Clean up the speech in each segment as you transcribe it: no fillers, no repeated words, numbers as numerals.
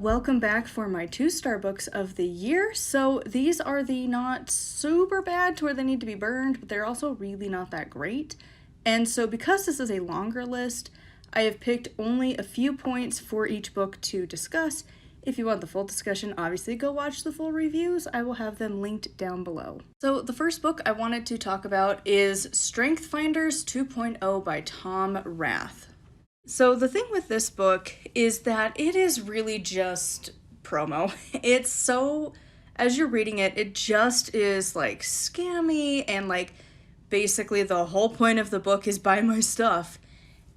Welcome back for my 2-star books of the year. So these are the not super bad to where they need to be burned, but they're also really not that great. And so because this is a longer list, I have picked only a few points for each book to discuss. If you want the full discussion, obviously go watch the full reviews. I will have them linked down below. So the first book I wanted to talk about is Strength Finders 2.0 by Tom Rath. So the thing with this book is that it is really just promo. It's so, as you're reading it, it just is like scammy and like basically the whole point of the book is buy my stuff.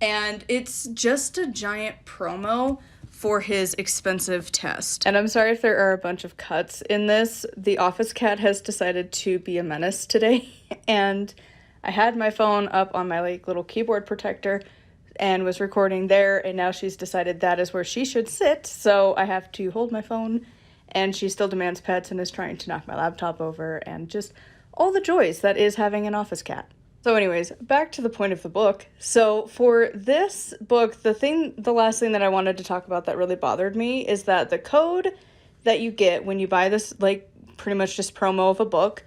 And it's just a giant promo for his expensive test. And I'm sorry if there are a bunch of cuts in this. The office cat has decided to be a menace today. And I had my phone up on my like little keyboard protector and was recording there, and now she's decided that is where she should sit, so I have to hold my phone, and she still demands pets and is trying to knock my laptop over, and just all the joys that is having an office cat. So anyways, back to the point of the book. So for this book, the last thing that I wanted to talk about that really bothered me is that the code that you get when you buy this, like, pretty much just promo of a book,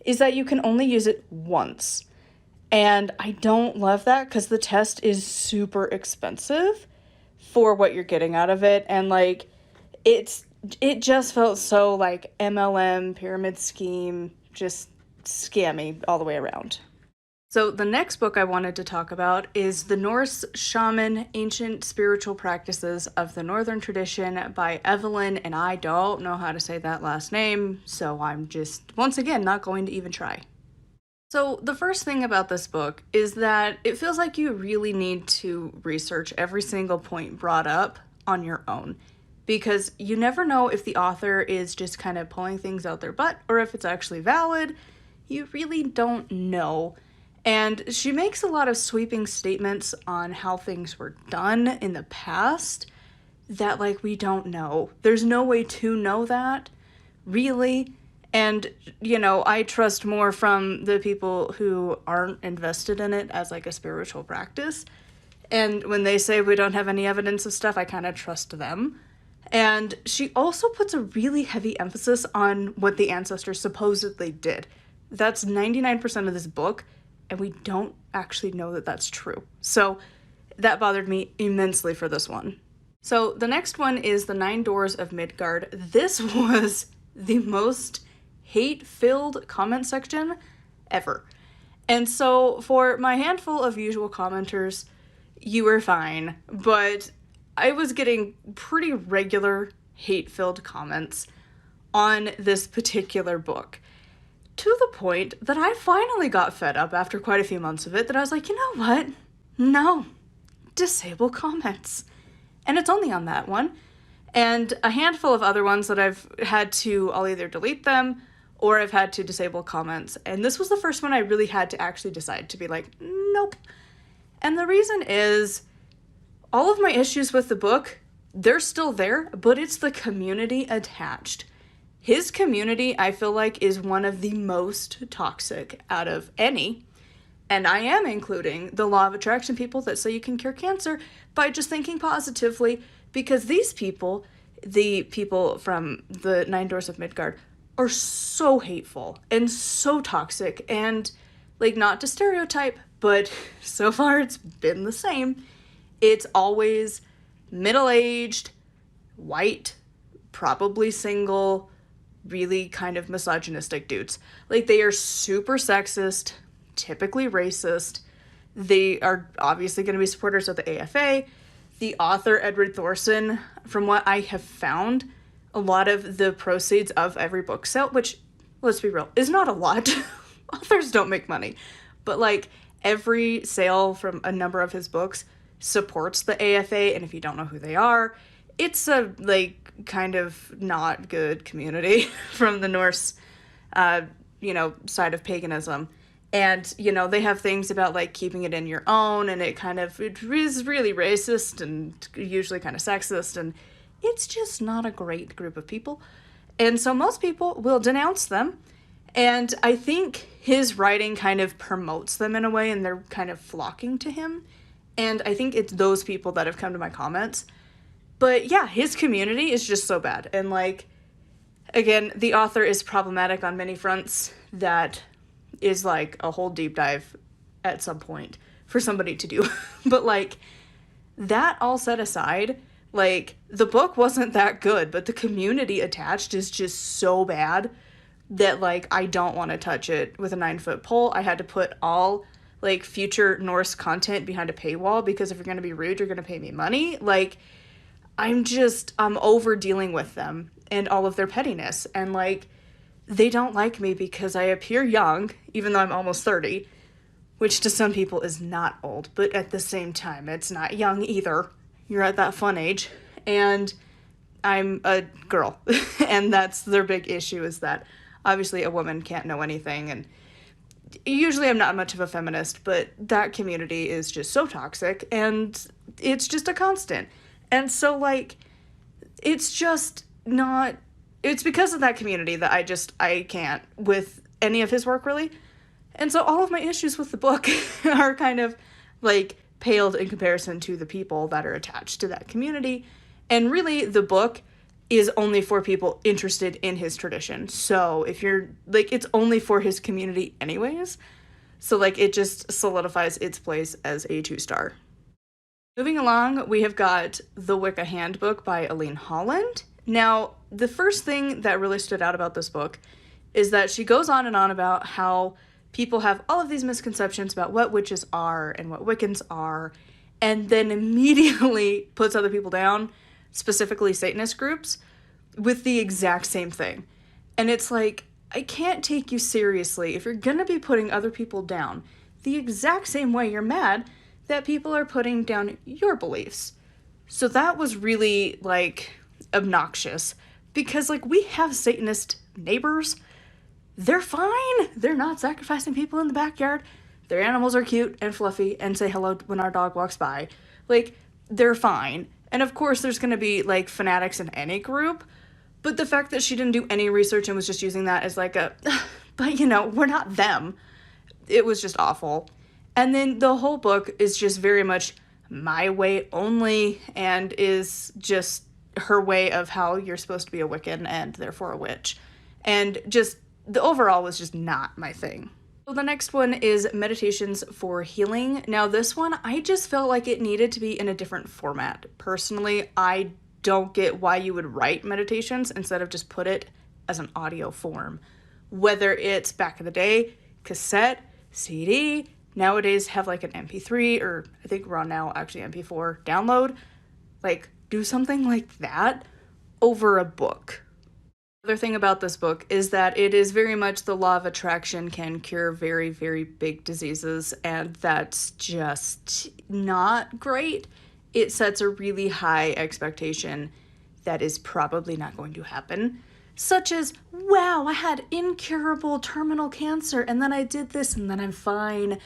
is that you can only use it once. And I don't love that because the test is super expensive for what you're getting out of it. And like, it just felt so like MLM, pyramid scheme, just scammy all the way around. So the next book I wanted to talk about is The Norse Shaman, Ancient Spiritual Practices of the Northern Tradition by Llewellyn, and I don't know how to say that last name, so I'm just, once again, not going to even try. So the first thing about this book is that it feels like you really need to research every single point brought up on your own, because you never know if the author is just kind of pulling things out their butt or if it's actually valid. You really don't know. And she makes a lot of sweeping statements on how things were done in the past that, like, we don't know. There's no way to know that, really. And, you know, I trust more from the people who aren't invested in it as, like, a spiritual practice. And when they say we don't have any evidence of stuff, I kind of trust them. And she also puts a really heavy emphasis on what the ancestors supposedly did. That's 99% of this book, and we don't actually know that that's true. So that bothered me immensely for this one. So the next one is The 9 Doors of Midgard. This was the most hate-filled comment section ever. And so for my handful of usual commenters, you were fine, but I was getting pretty regular hate-filled comments on this particular book, to the point that I finally got fed up after quite a few months of it, that I was like, you know what? No. Disable comments. And it's only on that one. And a handful of other ones that I'll either delete them or I've had to disable comments. And this was the first one I really had to actually decide to be like, nope. And the reason is, all of my issues with the book, they're still there, but it's the community attached. His community, I feel like, is one of the most toxic out of any. And I am including the law of attraction people that say you can cure cancer by just thinking positively, because these people, the people from the 9 Doors of Midgard, are so hateful and so toxic, and, like, not to stereotype, but so far it's been the same. It's always middle-aged, white, probably single, really kind of misogynistic dudes. Like, they are super sexist, typically racist. They are obviously going to be supporters of the AFA. The author, Edward Thorson, from what I have found, a lot of the proceeds of every book sale, which, let's be real, is not a lot. Authors don't make money. But, like, every sale from a number of his books supports the AFA, and if you don't know who they are, it's a, like, kind of not good community from the Norse, side of paganism. And, you know, they have things about, like, keeping it in your own, and it is really racist and usually kind of sexist, and it's just not a great group of people. And so most people will denounce them, and I think his writing kind of promotes them in a way, and they're kind of flocking to him. And I think it's those people that have come to my comments, But yeah, his community is just so bad. And like, again, the author is problematic on many fronts. That is like a whole deep dive at some point for somebody to do. But like, that all set aside, like, the book wasn't that good, but the community attached is just so bad that, like, I don't want to touch it with a 9-foot pole. I had to put all, like, future Norse content behind a paywall because if you're going to be rude, you're going to pay me money. Like, I'm over dealing with them and all of their pettiness. And, like, they don't like me because I appear young, even though I'm almost 30, which to some people is not old, but at the same time, it's not young either. You're at that fun age. And I'm a girl. And that's their big issue, is that obviously a woman can't know anything. And usually I'm not much of a feminist, but that community is just so toxic, and it's just a constant. And so, like, it's just not... It's because of that community that I can't with any of his work, really. And so all of my issues with the book are kind of, like, paled in comparison to the people that are attached to that community. And really, the book is only for people interested in his tradition. So if you're, like, it's only for his community anyways. So, like, it just solidifies its place as a 2-star. Moving along, we have got The Wicca Handbook by Aline Holland. Now, the first thing that really stood out about this book is that she goes on and on about how people have all of these misconceptions about what witches are and what Wiccans are, and then immediately puts other people down, specifically Satanist groups, with the exact same thing. And it's like, I can't take you seriously if you're gonna be putting other people down the exact same way you're mad that people are putting down your beliefs. So that was really, like, obnoxious, because, like, we have Satanist neighbors. They're fine. They're not sacrificing people in the backyard. Their animals are cute and fluffy and say hello when our dog walks by. Like, they're fine. And of course there's going to be, like, fanatics in any group, but the fact that she didn't do any research and was just using that as like but you know, we're not them. It was just awful. And then the whole book is just very much my way only, and is just her way of how you're supposed to be a Wiccan and therefore a witch. And just, the overall was just not my thing. So the next one is Meditations for Healing. Now this one, I just felt like it needed to be in a different format. Personally, I don't get why you would write meditations instead of just put it as an audio form. Whether it's back in the day, cassette, CD, nowadays have like an MP3, or I think we're on now actually MP4 download. Like, do something like that over a book. The other thing about this book is that it is very much the law of attraction can cure very, very big diseases, and that's just not great. It sets a really high expectation that is probably not going to happen, such as, wow, I had incurable terminal cancer, and then I did this, and then I'm fine.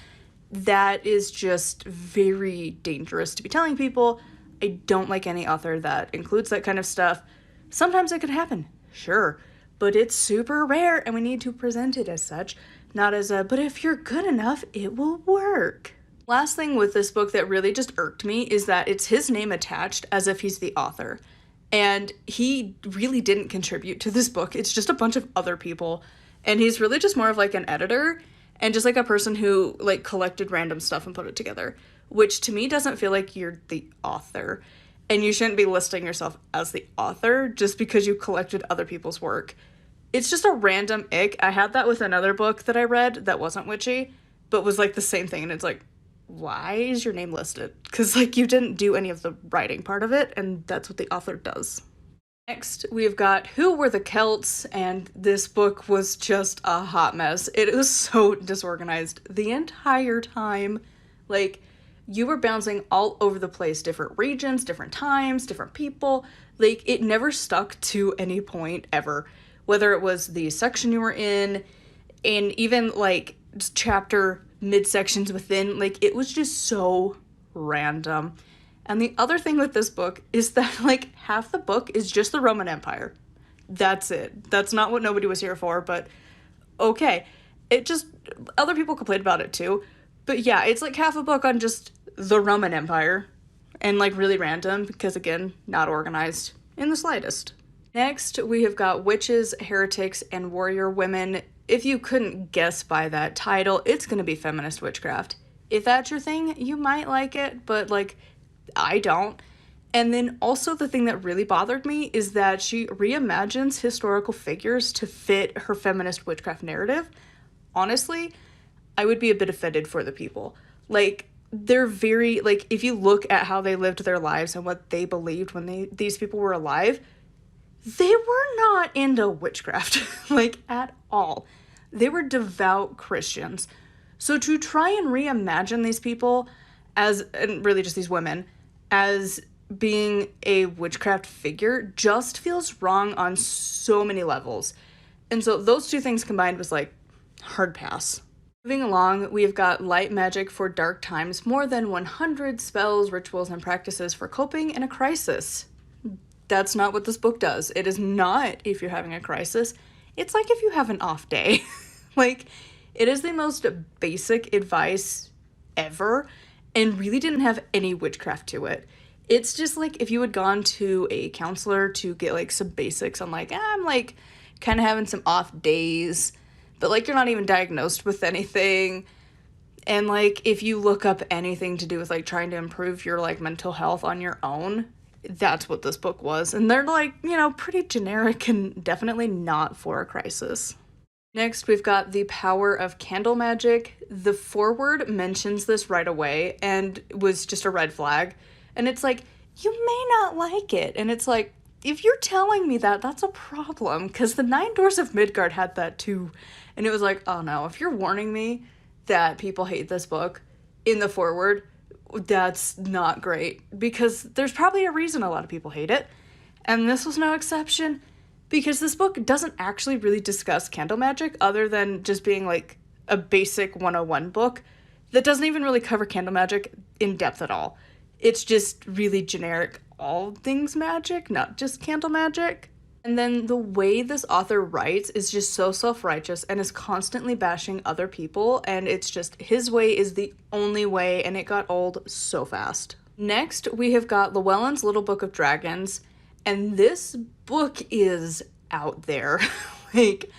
That is just very dangerous to be telling people. I don't like any author that includes that kind of stuff. Sometimes it could happen, sure, but it's super rare, and we need to present it as such, not as a, but if you're good enough, it will work. Last thing with this book that really just irked me is that it's his name attached as if he's the author. And he really didn't contribute to this book. It's just a bunch of other people. And he's really just more of like an editor and just like a person who like collected random stuff and put it together, which to me doesn't feel like you're the author. And you shouldn't be listing yourself as the author just because you collected other people's work. It's just a random ick. I had that with another book that I read that wasn't witchy, but was like the same thing. And it's like, why is your name listed? Because, like, you didn't do any of the writing part of it, and that's what the author does. Next, we've got Who Were the Celts, and this book was just a hot mess. It was so disorganized the entire time. Like, you were bouncing all over the place, different regions, different times, different people. Like, it never stuck to any point ever. Whether it was the section you were in, and even, like, chapter midsections within, like, it was just so random. And the other thing with this book is that, like, half the book is just the Roman Empire. That's it. That's not what nobody was here for, but okay. It just, other people complained about it too, but yeah, it's like half a book on just the Roman Empire. and like really random because, again, not organized in the slightest. Next, we have got Witches, Heretics, and Warrior Women. If you couldn't guess by that title, it's going to be feminist witchcraft. If that's your thing, you might like it, but like, I don't. And then also the thing that really bothered me is that she reimagines historical figures to fit her feminist witchcraft narrative. Honestly, I would be a bit offended for the people. Like, they're very, like, if you look at how they lived their lives and what they believed when these people were alive, they were not into witchcraft, like, at all. They were devout Christians. So to try and reimagine these people as, and really just these women, as being a witchcraft figure just feels wrong on so many levels. And so those two things combined was like, hard pass. Moving along, we've got light magic for dark times, more than 100 spells, rituals, and practices for coping in a crisis. That's not what this book does. It is not if you're having a crisis. It's like if you have an off day. Like, it is the most basic advice ever and really didn't have any witchcraft to it. It's just like if you had gone to a counselor to get like some basics on like, I'm like kind of having some off days, but like you're not even diagnosed with anything. And like if you look up anything to do with like trying to improve your like mental health on your own, that's what this book was. And they're like, you know, pretty generic and definitely not for a crisis. Next, we've got The Power of Candle Magic. The foreword mentions this right away and was just a red flag. And it's like, you may not like it. And it's like, if you're telling me that, that's a problem. Because the 9 Doors of Midgard had that too. And it was like, oh no, if you're warning me that people hate this book in the foreword, that's not great. Because there's probably a reason a lot of people hate it. And this was no exception. Because this book doesn't actually really discuss candle magic other than just being like a basic 101 book that doesn't even really cover candle magic in depth at all. It's just really generic, all things magic, not just candle magic. And then the way this author writes is just so self-righteous and is constantly bashing other people, and it's just his way is the only way, and it got old so fast. Next, we have got Llewellyn's Little Book of Dragons, and this book is out there. Like,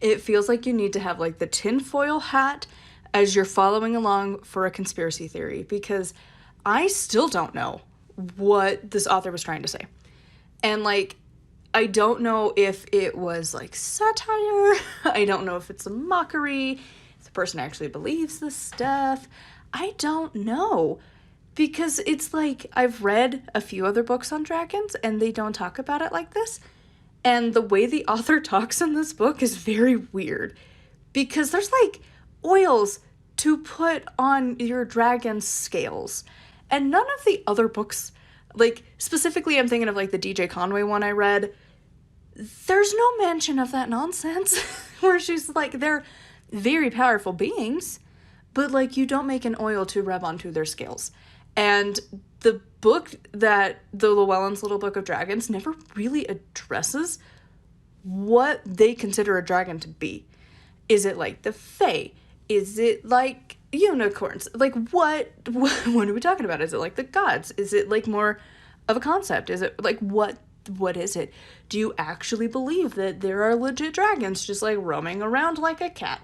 it feels like you need to have like the tinfoil hat as you're following along for a conspiracy theory, because I still don't know what this author was trying to say. And like, I don't know if it was like satire. I don't know if it's a mockery. If the person actually believes this stuff. I don't know. Because it's like, I've read a few other books on dragons and they don't talk about it like this. And the way the author talks in this book is very weird. Because there's like oils to put on your dragon's scales. And none of the other books, like specifically I'm thinking of like the DJ Conway one I read, there's no mention of that nonsense. Where she's like, they're very powerful beings, but like you don't make an oil to rub onto their scales. And the book that the Llewellyn's Little Book of Dragons never really addresses what they consider a dragon to be. Is it like the Fae? Is it like unicorns? Like what are we talking about? Is it like the gods? Is it like more of a concept? Is it like what is it? Do you actually believe that there are legit dragons just like roaming around like a cat?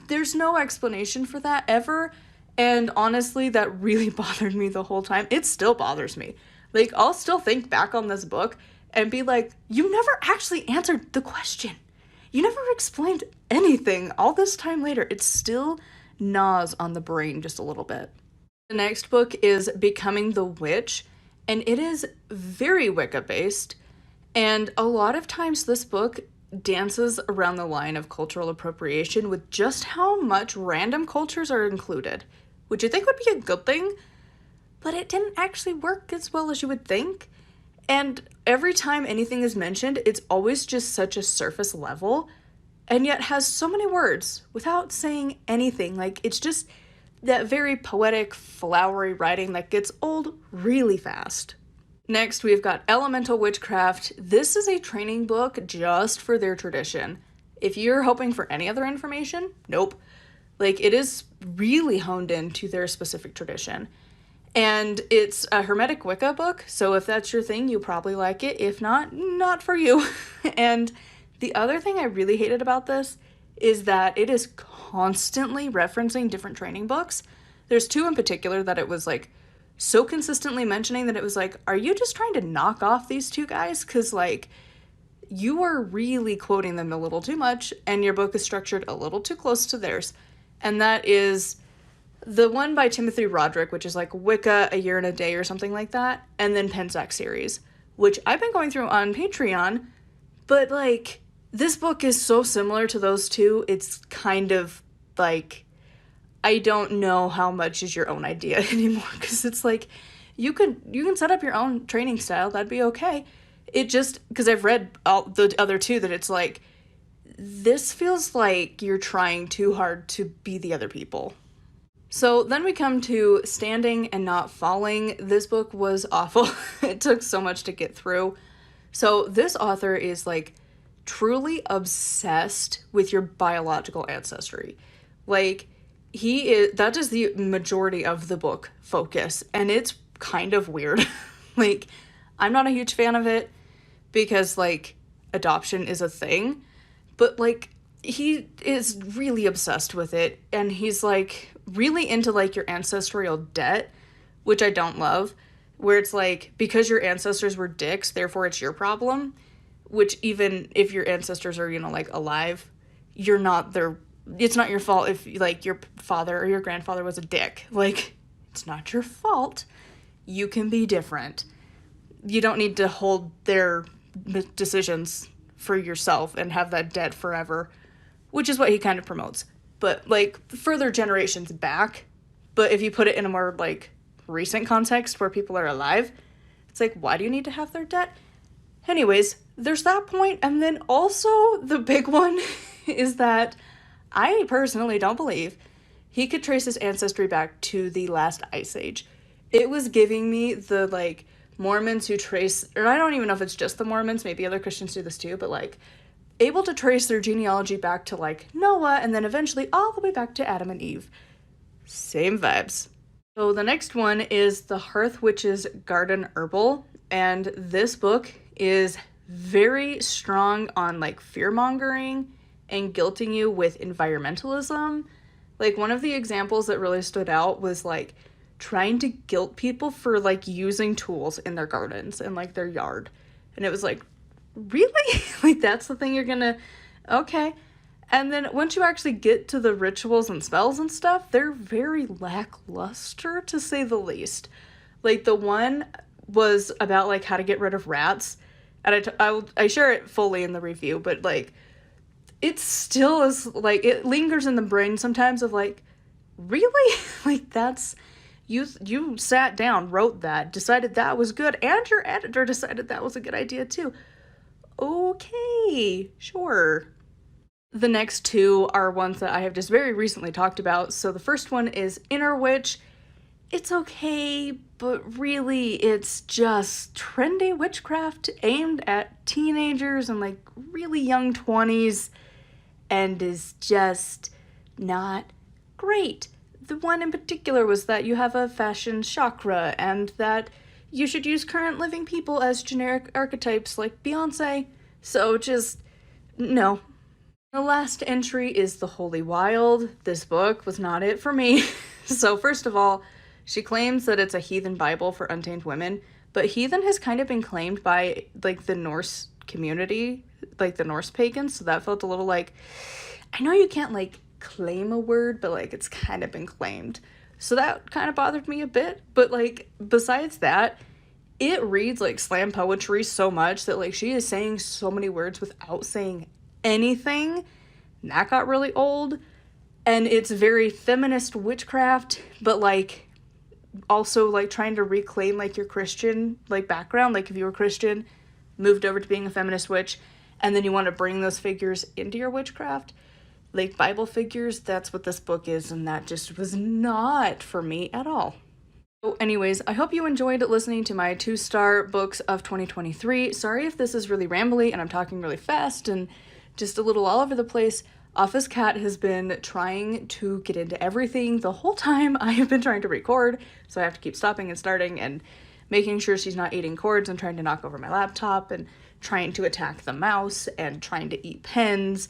There's no explanation for that ever. And honestly, that really bothered me the whole time. It still bothers me. Like, I'll still think back on this book and be like, you never actually answered the question. You never explained anything. All this time later, it still gnaws on the brain just a little bit. The next book is Becoming the Witch, and it is very Wicca based. And a lot of times this book dances around the line of cultural appropriation with just how much random cultures are included, which you think would be a good thing, but it didn't actually work as well as you would think. And every time anything is mentioned, it's always just such a surface level, and yet has so many words without saying anything. Like, it's just that very poetic, flowery writing that gets old really fast. Next, we've got Elemental Witchcraft. This is a training book just for their tradition. If you're hoping for any other information, nope. Like, it is really honed into their specific tradition. And it's a Hermetic Wicca book, so if that's your thing, you probably like it. If not, not for you. And the other thing I really hated about this is that it is constantly referencing different training books. There's two in particular that it was like so consistently mentioning that it was like, are you just trying to knock off these two guys? Because like, you are really quoting them a little too much, and your book is structured a little too close to theirs. And that is the one by Timothy Roderick, which is like Wicca, A Year and a Day or something like that, and then Pensac series, which I've been going through on Patreon, but like, this book is so similar to those two, it's kind of like, I don't know how much is your own idea anymore, because it's like, you can set up your own training style, that'd be okay. It just, because I've read all the other two, that it's like, this feels like you're trying too hard to be the other people. So then we come to Standing and Not Falling. This book was awful. It took so much to get through. So this author is like truly obsessed with your biological ancestry. Like, that is the majority of the book focus, and it's kind of weird. Like, I'm not a huge fan of it because like adoption is a thing, but like, he is really obsessed with it, and he's like really into like your ancestral debt, which I don't love, where it's like, because your ancestors were dicks, therefore it's your problem, which even if your ancestors are, you know, like alive, it's not your fault if like your father or your grandfather was a dick. Like, it's not your fault. You can be different. You don't need to hold their decisions for yourself and have that debt forever, which is what he kind of promotes. But like further generations back, but if you put it in a more like recent context where people are alive, it's like, why do you need to have their debt? Anyways, there's that point, and then also the big one is that I personally don't believe he could trace his ancestry back to the last ice age. It was giving me the like Mormons who trace, or I don't even know if it's just the Mormons, maybe other Christians do this too, but like able to trace their genealogy back to like Noah and then eventually all the way back to Adam and Eve. Same vibes. So the next one is The Hearth Witch's Garden Herbal, and this book is very strong on like fear-mongering and guilting you with environmentalism. Like, one of the examples that really stood out was like trying to guilt people for like using tools in their gardens and like their yard. And it was like, really? Like, that's the thing you're gonna, okay. And then once you actually get to the rituals and spells and stuff, they're very lackluster, to say the least. Like, the one was about like how to get rid of rats, and I share it fully in the review, but like, it still is like, it lingers in the brain sometimes of like, really? Like, that's, you sat down, wrote that, decided that was good, and your editor decided that was a good idea too. Okay, sure. The next two are ones that I have just very recently talked about. So the first one is Inner Witch. It's okay, but really it's just trendy witchcraft aimed at teenagers and like really young 20s, and is just not great. The one in particular was that you have a fashion chakra, and that you should use current living people as generic archetypes like Beyonce. So just, no. The last entry is The Holy Wild. This book was not it for me. So first of all, she claims that it's a heathen Bible for untamed women, but heathen has kind of been claimed by like the Norse community, like the Norse pagans, so that felt a little like, I know you can't like claim a word, but like it's kind of been claimed. So that kind of bothered me a bit, but like besides that, it reads like slam poetry so much that like she is saying so many words without saying anything, and that got really old. And it's very feminist witchcraft, but like also like trying to reclaim like your Christian like background. Like, if you were Christian, moved over to being a feminist witch, and then you want to bring those figures into your witchcraft, like Bible figures, that's what this book is, and that just was not for me at all. So anyways, I hope you enjoyed listening to my 2-star books of 2023. Sorry if this is really rambly and I'm talking really fast and just a little all over the place. Office Cat has been trying to get into everything the whole time I have been trying to record, so I have to keep stopping and starting and making sure she's not eating cords and trying to knock over my laptop and trying to attack the mouse and trying to eat pens.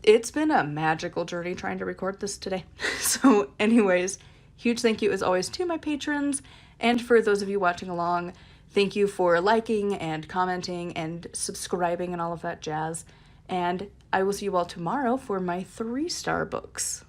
It's been a magical journey trying to record this today. So anyways, huge thank you as always to my patrons, and for those of you watching along, thank you for liking and commenting and subscribing and all of that jazz. And I will see you all tomorrow for my 3-star books.